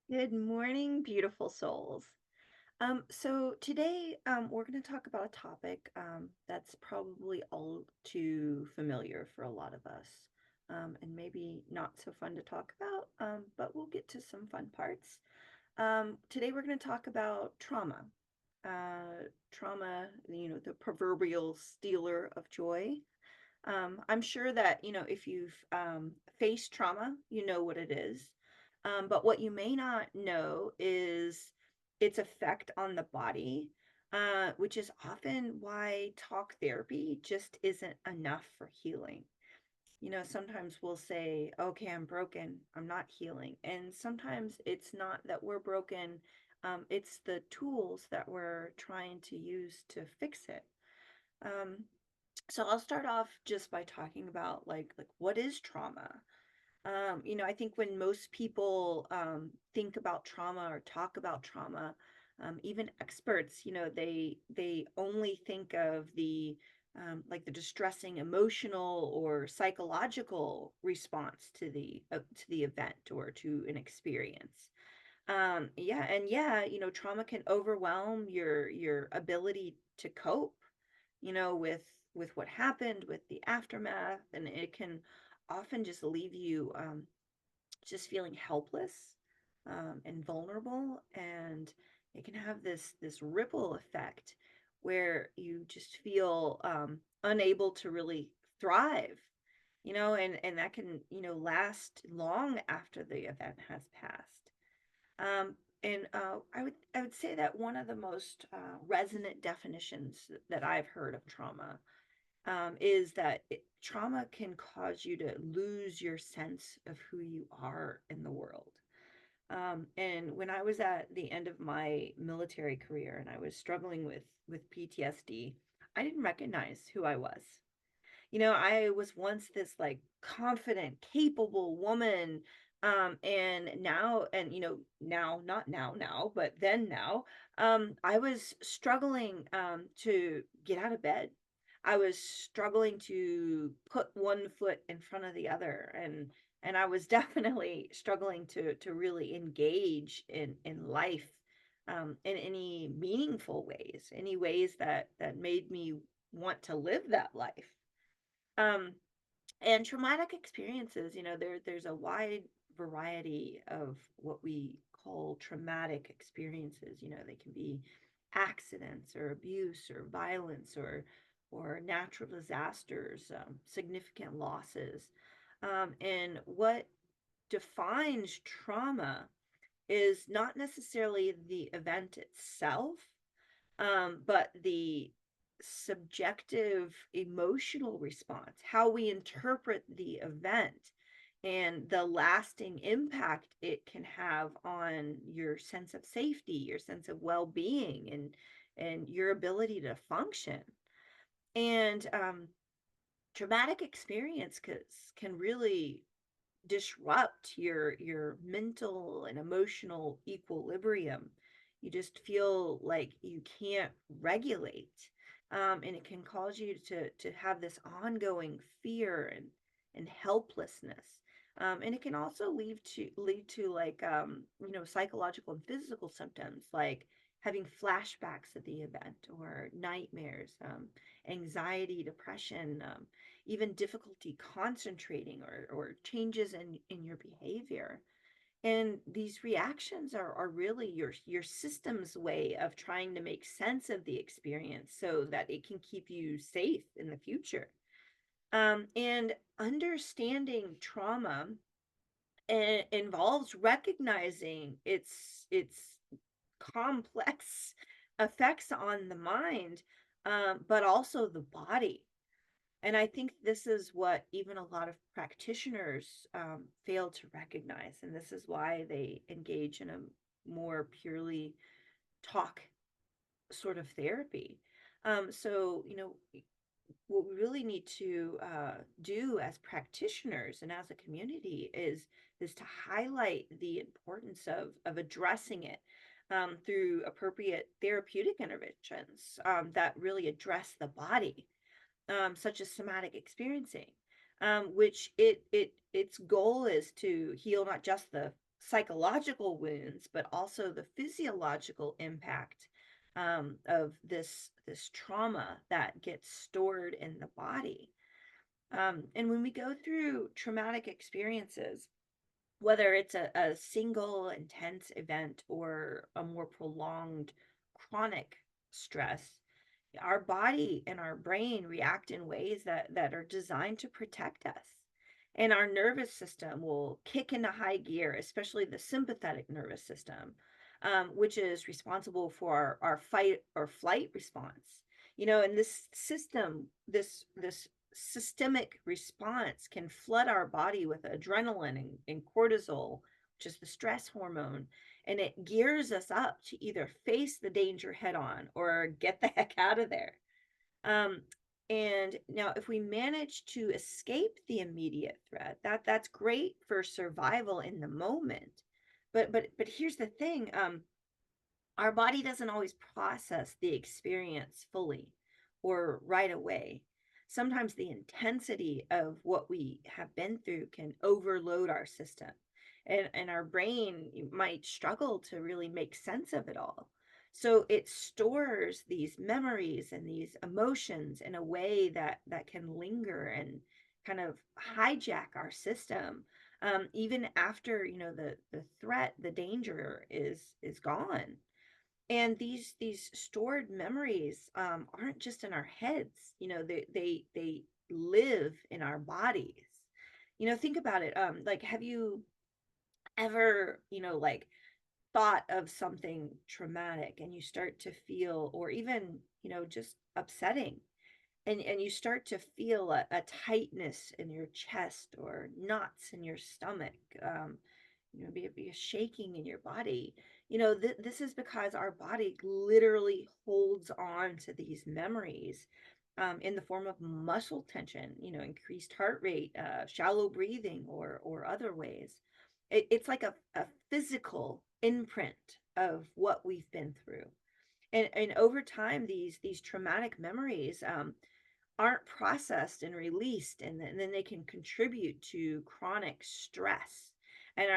Good morning, beautiful souls. So today we're going to talk about a topic that's probably all too familiar for a lot of us, and maybe not so fun to talk about, but we'll get to some fun parts. Today we're going to talk about trauma. Trauma, the proverbial stealer of joy. I'm sure that, if you've faced trauma, you know what it is. But what you may not know is its effect on the body, which is often why talk therapy just isn't enough for healing. Sometimes we'll say, okay, I'm broken, I'm not healing. And sometimes it's not that we're broken, it's the tools that we're trying to use to fix it. Um, so I'll start off just by talking about like what is trauma? I think when most people think about trauma or talk about trauma, even experts, they only think of the like the distressing emotional or psychological response to the event or to an experience. Yeah, trauma can overwhelm your ability to cope, with what happened, with the aftermath, and it can often just leave you just feeling helpless and vulnerable, and it can have this ripple effect where you just feel unable to really thrive, and that can last long after the event has passed. And I would say that one of the most resonant definitions that I've heard of trauma is that trauma can cause you to lose your sense of who you are in the world. And when I was at the end of my military career and I was struggling with PTSD, I didn't recognize who I was. I was once this like confident, capable woman. And now, and now, not now, but then now, I was struggling to get out of bed. I was struggling to put one foot in front of the other, and I was definitely struggling to really engage in life in any meaningful ways, any ways that made me want to live that life. Um, and traumatic experiences, there's a wide variety of what we call traumatic experiences. They can be accidents or abuse or violence or natural disasters, significant losses. And what defines trauma is not necessarily the event itself, but the subjective emotional response, how we interpret the event, and the lasting impact it can have on your sense of safety, your sense of well-being, and your ability to function. And traumatic experience can really disrupt your mental and emotional equilibrium. You just feel like you can't regulate, and it can cause you to have this ongoing fear and helplessness. And it can also lead to like psychological and physical symptoms like having flashbacks at the event or nightmares, anxiety, depression, even difficulty concentrating or changes in your behavior. And these reactions are really your system's way of trying to make sense of the experience so that it can keep you safe in the future. And understanding trauma involves recognizing its complex effects on the mind, but also the body. And I think this is what even a lot of practitioners fail to recognize. And this is why they engage in a more purely talk sort of therapy. So, what we really need to do as practitioners and as a community is to highlight the importance of addressing it through appropriate therapeutic interventions that really address the body, such as somatic experiencing, which its goal is to heal not just the psychological wounds, but also the physiological impact of this trauma that gets stored in the body. And when we go through traumatic experiences, whether it's a single intense event or a more prolonged chronic stress, our body and our brain react in ways that are designed to protect us. And our nervous system will kick into high gear, especially the sympathetic nervous system, which is responsible for our fight or flight response. And this system, this systemic response can flood our body with adrenaline and cortisol, which is the stress hormone, and it gears us up to either face the danger head on or get the heck out of there. Um, and now, if we manage to escape the immediate threat, that's great for survival in the moment. But here's the thing: our body doesn't always process the experience fully or right away. Sometimes the intensity of what we have been through can overload our system, and our brain might struggle to really make sense of it all. So it stores these memories and these emotions in a way that can linger and kind of hijack our system, even after the threat, the danger is gone. And these stored memories aren't just in our heads. They live in our bodies. Think about it. Like, have you ever like thought of something traumatic and you start to feel, or even just upsetting, and you start to feel a tightness in your chest or knots in your stomach, be a shaking in your body. This is because our body literally holds on to these memories, in the form of muscle tension, increased heart rate, shallow breathing, or other ways. It's like a physical imprint of what we've been through. And over time, these traumatic memories aren't processed and released, and then they can contribute to chronic stress. And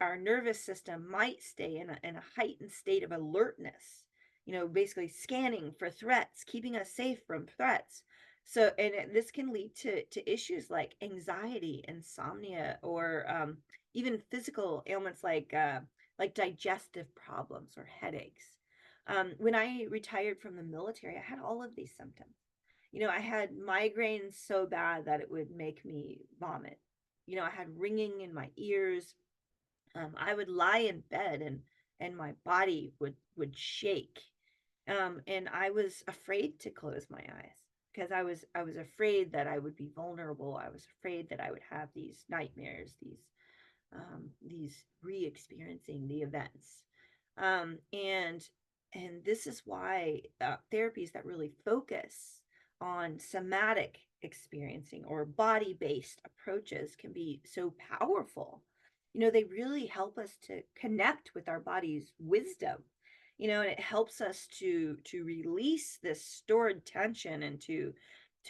our nervous system might stay in a heightened state of alertness, basically scanning for threats, keeping us safe from threats. So, this can lead to issues like anxiety, insomnia, or even physical ailments like digestive problems or headaches. When I retired from the military, I had all of these symptoms. I had migraines so bad that it would make me vomit. I had ringing in my ears. I would lie in bed, and my body would shake. And I was afraid to close my eyes because I was afraid that I would be vulnerable. I was afraid that I would have these nightmares, these re-experiencing the events. Um, and and this is why therapies that really focus on somatic experiencing or body-based approaches can be so powerful. They really help us to connect with our body's wisdom, and it helps us to release this stored tension and to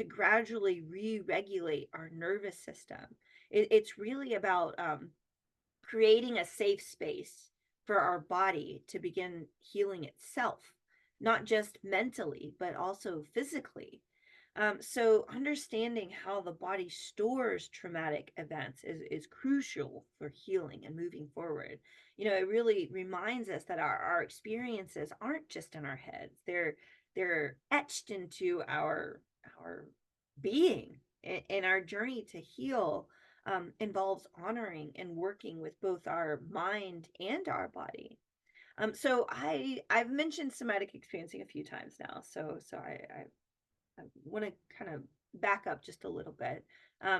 gradually re-regulate our nervous system. It's really about creating a safe space for our body to begin healing itself, not just mentally, but also physically. So, understanding how the body stores traumatic events is crucial for healing and moving forward. It really reminds us that our experiences aren't just in our heads; they're etched into our being, and our journey to heal involves honoring and working with both our mind and our body. So I've mentioned somatic experiencing a few times now, so I want to kind of back up just a little bit,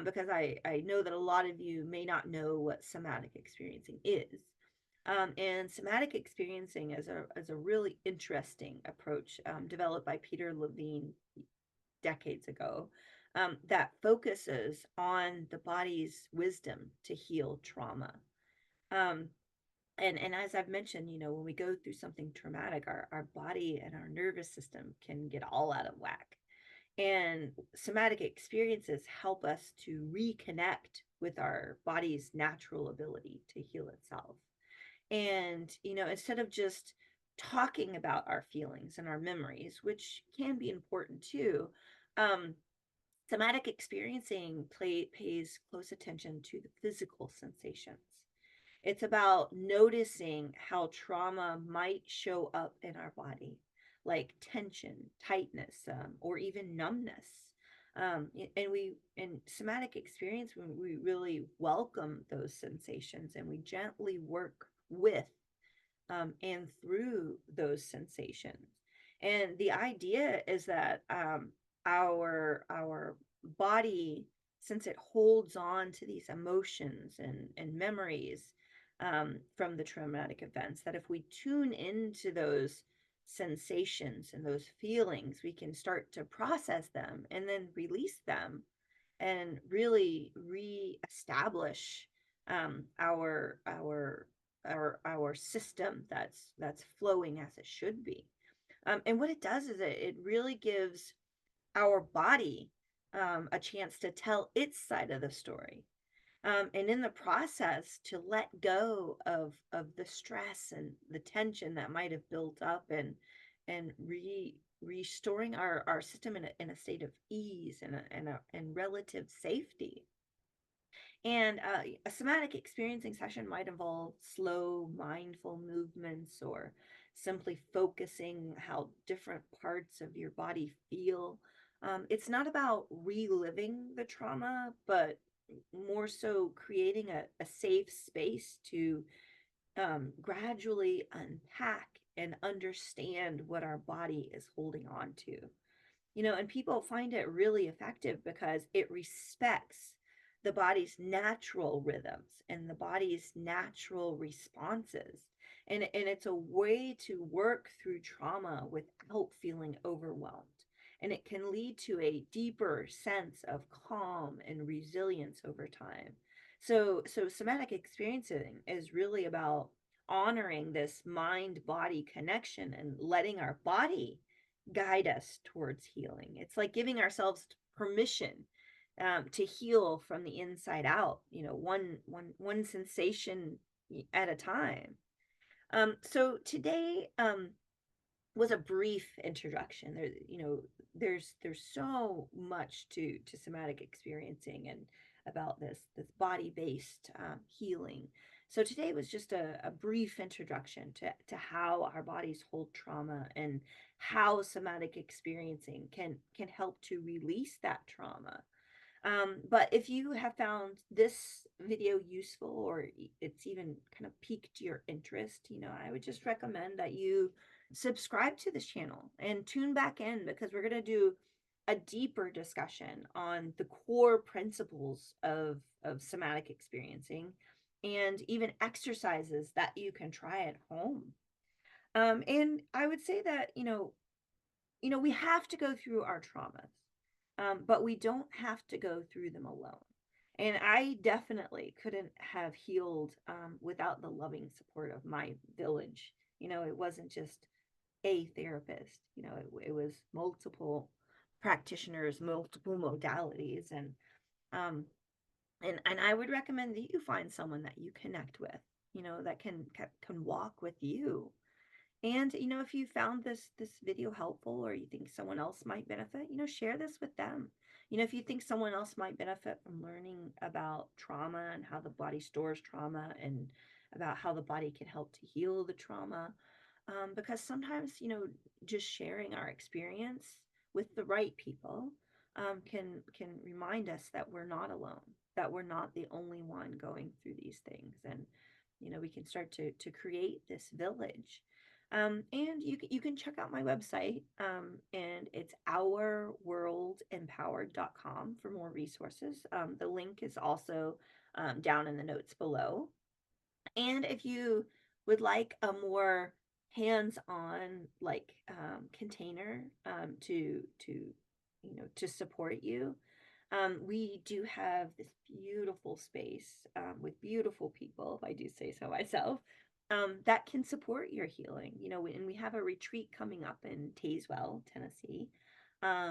because I know that a lot of you may not know what somatic experiencing is. And somatic experiencing is a really interesting approach, developed by Peter Levine decades ago, that focuses on the body's wisdom to heal trauma. Um, and as I've mentioned, when we go through something traumatic, our body and our nervous system can get all out of whack. And somatic experiences help us to reconnect with our body's natural ability to heal itself. And, instead of just talking about our feelings and our memories, which can be important too, um, somatic experiencing pays close attention to the physical sensations. It's about noticing how trauma might show up in our body, like tension, tightness, or even numbness. And we in somatic experience, when we really welcome those sensations and we gently work with and through those sensations. And the idea is that our body, since it holds on to these emotions and memories from the traumatic events, that if we tune into those sensations and those feelings, we can start to process them and then release them and really reestablish our system that's flowing as it should be. And what it does is it really gives our body a chance to tell its side of the story. And in the process, to let go of the stress and the tension that might have built up, and restoring our system in a state of ease and relative safety. And a somatic experiencing session might involve slow, mindful movements, or simply focusing how different parts of your body feel. It's not about reliving the trauma, but more so creating a safe space to gradually unpack and understand what our body is holding on to. And people find it really effective because it respects the body's natural rhythms and the body's natural responses. And it's a way to work through trauma without feeling overwhelmed. And it can lead to a deeper sense of calm and resilience over time. So somatic experiencing is really about honoring this mind body connection and letting our body guide us towards healing. It's like giving ourselves permission to heal from the inside out. One sensation at a time. So today was a brief introduction. There's so much to somatic experiencing and about this body based healing. So today was just a brief introduction to how our bodies hold trauma and how somatic experiencing can help to release that trauma. But if you have found this video useful, or it's even kind of piqued your interest, I would just recommend that you subscribe to this channel and tune back in, because we're going to do a deeper discussion on the core principles of somatic experiencing and even exercises that you can try at home. And I would say that, we have to go through our traumas, but we don't have to go through them alone. And I definitely couldn't have healed without the loving support of my village. It wasn't just a therapist, it was multiple practitioners, multiple modalities. And I would recommend that you find someone that you connect with, that can walk with you. And if you found this video helpful, or you think someone else might benefit, share this with them. If you think someone else might benefit from learning about trauma and how the body stores trauma, and about how the body can help to heal the trauma, because sometimes, just sharing our experience with the right people can remind us that we're not alone, that we're not the only one going through these things. And we can start to create this village. And you can check out my website, and it's ourworldempowered.com for more resources. The link is also down in the notes below. And if you would like a more hands-on, like, container to support you, we do have this beautiful space with beautiful people, if I do say so myself, that can support your healing. And we have a retreat coming up in Tazewell, Tennessee.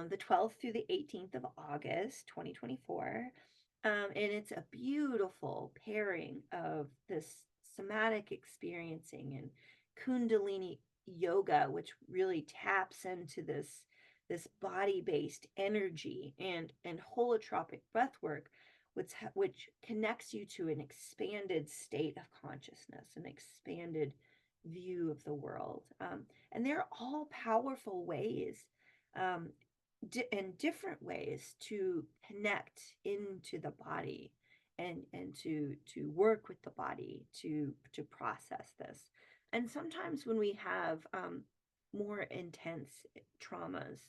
the 12th through the 18th of August, 2024. And it's a beautiful pairing of this somatic experiencing and Kundalini yoga, which really taps into this body-based energy and holotropic breath work, which connects you to an expanded state of consciousness, an expanded view of the world. And they're all powerful ways, um, in different ways to connect into the body and to work with the body to process this. And sometimes when we have more intense traumas,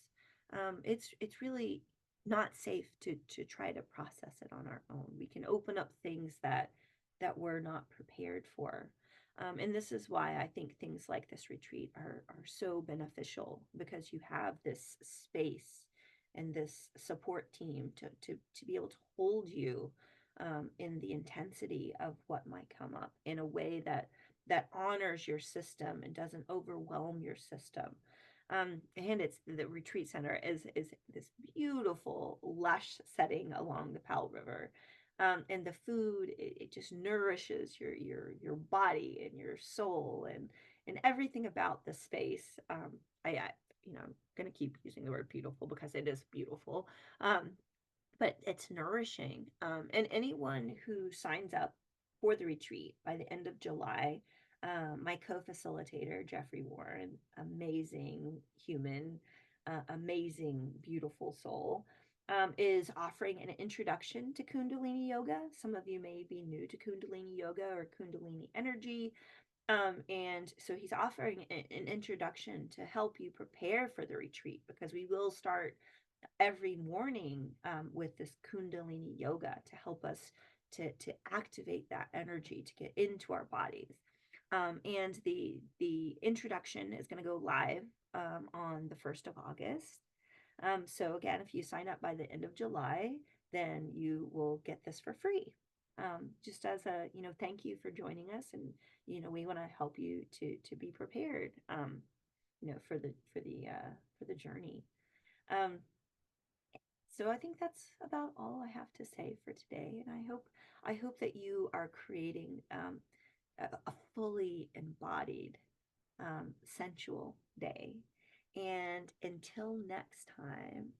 it's really not safe to try to process it on our own. We can open up things that we're not prepared for. And this is why I think things like this retreat are so beneficial, because you have this space and this support team to be able to hold you in the intensity of what might come up in a way that honors your system and doesn't overwhelm your system. And it's the retreat center is this beautiful lush setting along the Powell River. And the food, it just nourishes your body and your soul and everything about the space. I I'm going to keep using the word beautiful because it is beautiful. Um, but it's nourishing. And anyone who signs up for the retreat by the end of July, my co-facilitator, Jeffrey Warren, amazing human, amazing, beautiful soul, is offering an introduction to Kundalini Yoga. Some of you may be new to Kundalini Yoga or Kundalini energy. And so he's offering an introduction to help you prepare for the retreat, because we will start every morning with this Kundalini yoga to help us to activate that energy to get into our bodies. And the introduction is going to go live on the 1st of August. So again, if you sign up by the end of July, then you will get this for free. Just as a, thank you for joining us, and we want to help you to be prepared, for the journey. Um, so I think that's about all I have to say for today, and I hope that you are creating a fully embodied, sensual day. And until next time,